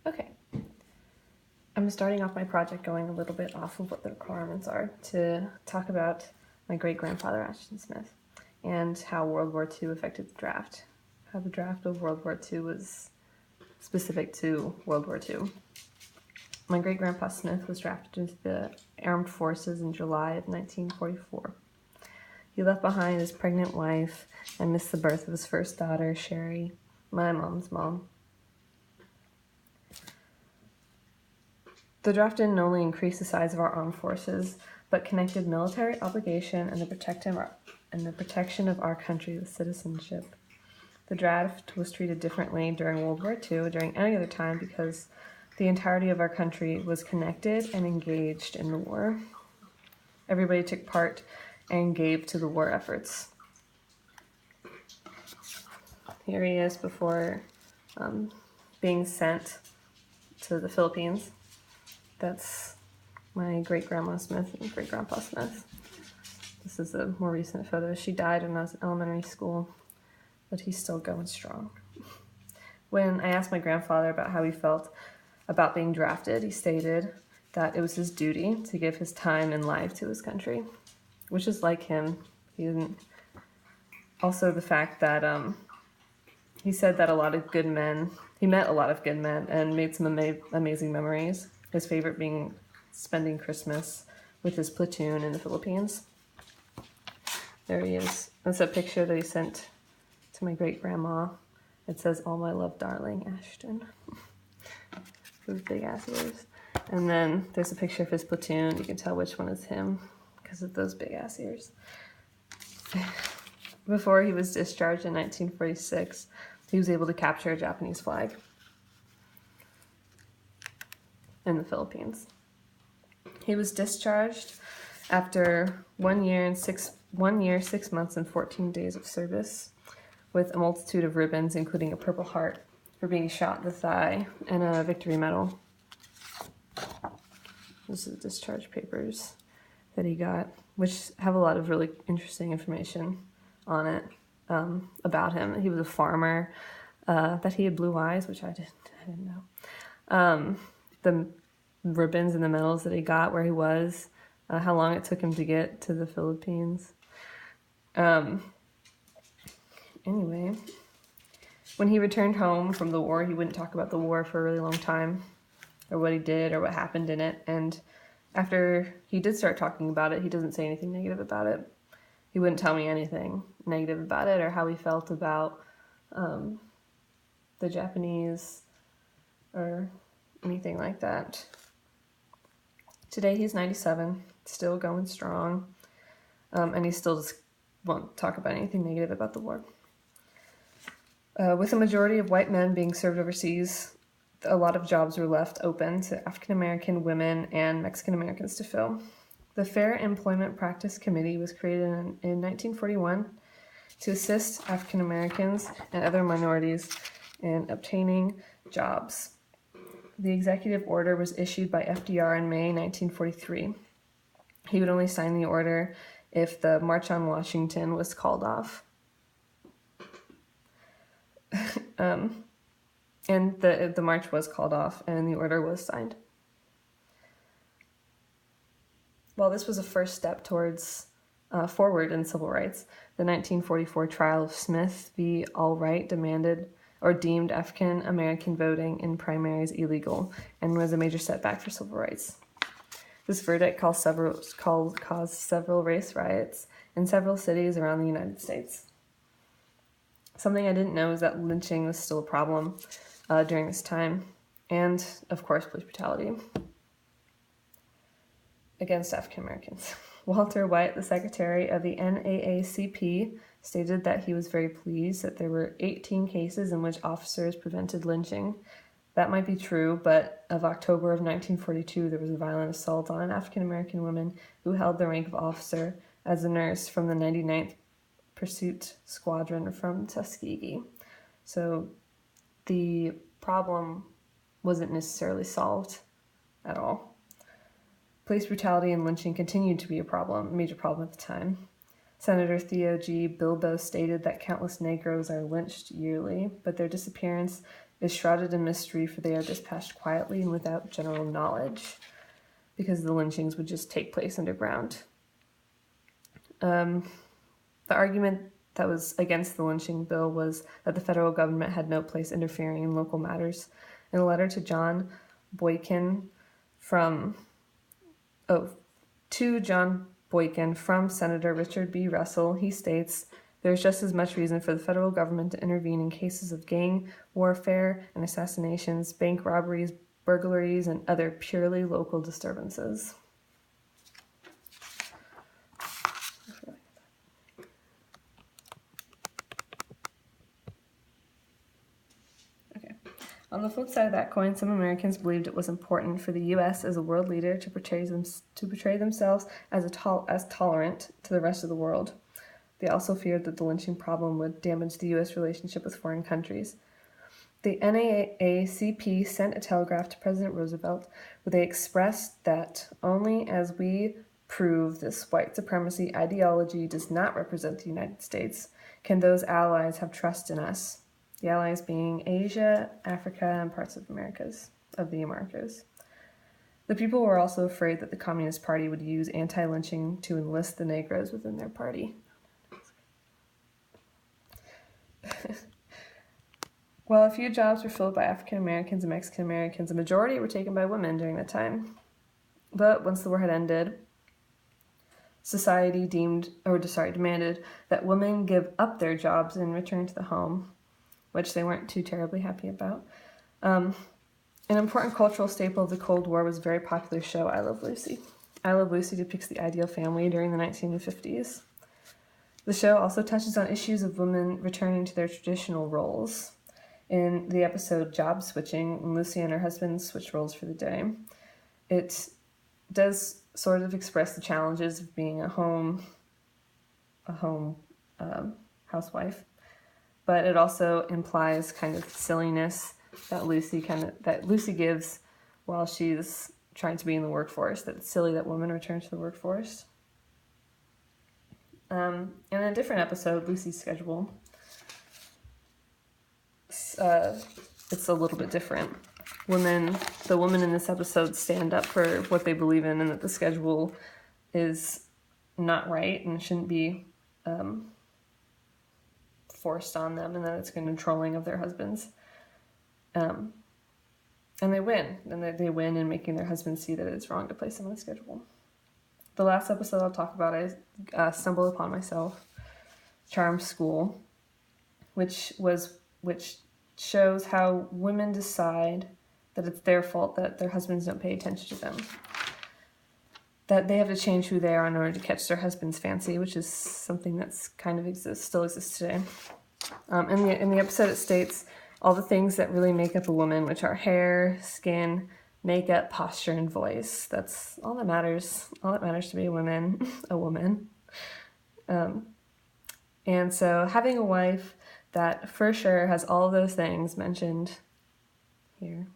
Okay, I'm starting off my project going a little bit off of what the requirements are to talk about my great-grandfather Ashton Smith and how World War II affected the draft. How the draft of World War II was specific to World War II. My great-grandpa Smith was drafted into the armed forces in July of 1944. He left behind his pregnant wife and missed the birth of his first daughter, Sherry, my mom's mom. The draft didn't only increase the size of our armed forces, but connected military obligation and the protection of our country with citizenship. The draft was treated differently during World War II during any other time because the entirety of our country was connected and engaged in the war. Everybody took part and gave to the war efforts. Here he is before being sent to the Philippines. That's my great-grandma Smith and great-grandpa Smith. This is a more recent photo. She died when I was in elementary school, but he's still going strong. When I asked my grandfather about how he felt about being drafted, he stated that it was his duty to give his time and life to his country, which is like him. Also the fact that he said that he met a lot of good men and made some amazing memories. His favorite being spending Christmas with his platoon in the Philippines. There he is. That's a picture that he sent to my great-grandma. It says, "All my love, darling, Ashton." Those big ass ears. And then there's a picture of his platoon. You can tell which one is him because of those big ass ears. Before he was discharged in 1946, he was able to capture a Japanese flag in the Philippines. He was discharged after 1 year, 6 months, and 14 days of service with a multitude of ribbons, including a Purple Heart for being shot in the thigh and a Victory Medal. This is the discharge papers that he got, which have a lot of really interesting information on it about him. He was a farmer, that he had blue eyes, which I didn't know. The ribbons and the medals that he got, where he was, how long it took him to get to the Philippines. Anyway, when he returned home from the war, he wouldn't talk about the war for a really long time, or what he did, or what happened in it. And after he did start talking about it, he doesn't say anything negative about it. He wouldn't tell me anything negative about it, or how he felt about the Japanese, or anything like that. Today he's 97, still going strong, and he still just won't talk about anything negative about the war. With a majority of white men being served overseas, a lot of jobs were left open to African-American women and Mexican-Americans to fill. The Fair Employment Practice Committee was created in 1941 to assist African-Americans and other minorities in obtaining jobs. The executive order was issued by FDR in May 1943. He would only sign the order if the March on Washington was called off. And the march was called off and the order was signed. While this was a first step towards forward in civil rights, the 1944 trial of Smith v. Allwright deemed African American voting in primaries illegal and was a major setback for civil rights. This verdict caused several race riots in several cities around the United States. Something I didn't know is that lynching was still a problem during this time, and of course police brutality against African Americans. Walter White, the secretary of the NAACP, stated that he was very pleased that there were 18 cases in which officers prevented lynching. That might be true, but of October of 1942, there was a violent assault on an African American woman who held the rank of officer as a nurse from the 99th Pursuit Squadron from Tuskegee. So the problem wasn't necessarily solved at all. Police brutality and lynching continued to be a major problem at the time. Senator Theo G. Bilbo stated that countless Negroes are lynched yearly, but their disappearance is shrouded in mystery, for they are dispatched quietly and without general knowledge, because the lynchings would just take place underground. The argument that was against the lynching bill was that the federal government had no place interfering in local matters. In a letter to John Boykin from Senator Richard B. Russell, he states, "There is just as much reason for the federal government to intervene in cases of gang warfare and assassinations, bank robberies, burglaries, and other purely local disturbances." On the flip side of that coin, some Americans believed it was important for the U.S. as a world leader to portray themselves as tolerant to the rest of the world. They also feared that the lynching problem would damage the U.S. relationship with foreign countries. The NAACP sent a telegraph to President Roosevelt where they expressed that only as we prove this white supremacy ideology does not represent the United States can those allies have trust in us. The allies being Asia, Africa, and parts of the Americas. The people were also afraid that the Communist Party would use anti-lynching to enlist the Negroes within their party. While a few jobs were filled by African Americans and Mexican Americans, a majority were taken by women during that time. But once the war had ended, society demanded that women give up their jobs and return to the home, which they weren't too terribly happy about. An important cultural staple of the Cold War was a very popular show, I Love Lucy. I Love Lucy depicts the ideal family during the 1950s. The show also touches on issues of women returning to their traditional roles. In the episode Job Switching, when Lucy and her husband switch roles for the day, it does sort of express the challenges of being a home housewife. But it also implies kind of silliness that Lucy gives while she's trying to be in the workforce. That it's silly that women return to the workforce. In a different episode, Lucy's Schedule, it's a little bit different. The women in this episode stand up for what they believe in, and that the schedule is not right and shouldn't be forced on them, and that it's controlling of their husbands. And they win. And they win in making their husbands see that it's wrong to place them on the schedule. The last episode I'll talk about is Stumble Upon Myself, Charm School, which shows how women decide that it's their fault that their husbands don't pay attention to them. That they have to change who they are in order to catch their husband's fancy, which is something that's kind of still exists today. In the episode, it states all the things that really make up a woman, which are hair, skin, makeup, posture, and voice. That's all that matters. All that matters to be a woman. And so having a wife that for sure has all those things mentioned here.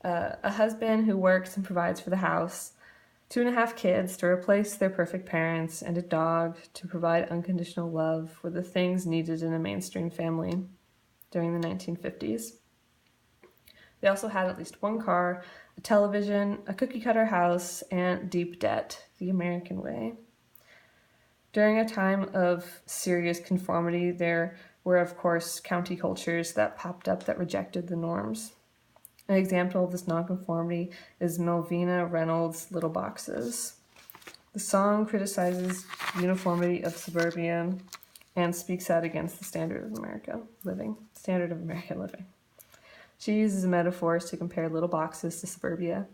A husband who works and provides for the house, 2.5 kids to replace their perfect parents, and a dog to provide unconditional love were the things needed in a mainstream family during the 1950s. They also had at least one car, a television, a cookie-cutter house, and deep debt, the American way. During a time of serious conformity, there were, of course, county cultures that popped up that rejected the norms. An example of this nonconformity is Melvina Reynolds' Little Boxes. The song criticizes uniformity of suburbia and speaks out against the standard of American living. She uses metaphors to compare little boxes to suburbia.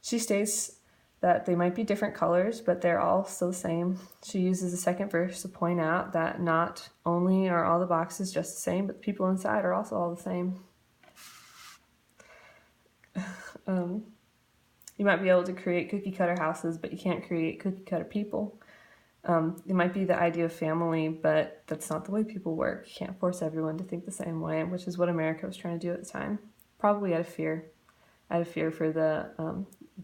She states that they might be different colors, but they're all still the same. She uses the second verse to point out that not only are all the boxes just the same, but the people inside are also all the same. You might be able to create cookie-cutter houses, but you can't create cookie-cutter people. It might be the idea of family, but that's not the way people work. You can't force everyone to think the same way, which is what America was trying to do at the time. Probably out of fear. Out of fear for the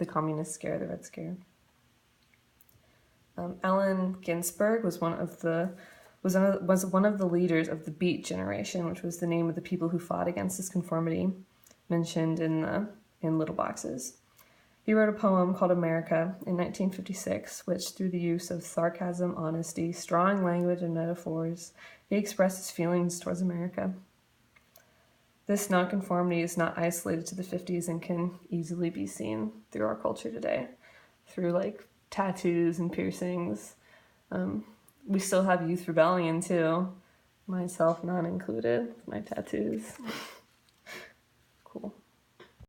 communist scare, the Red Scare. Allen Ginsberg was one of was one of the leaders of the Beat Generation, which was the name of the people who fought against this conformity mentioned in Little Boxes. He wrote a poem called America in 1956, which, through the use of sarcasm, honesty, strong language, and metaphors, he expressed his feelings towards America. This nonconformity is not isolated to the 50s and can easily be seen through our culture today, through like tattoos and piercings. We still have youth rebellion too, myself not included, with my tattoos.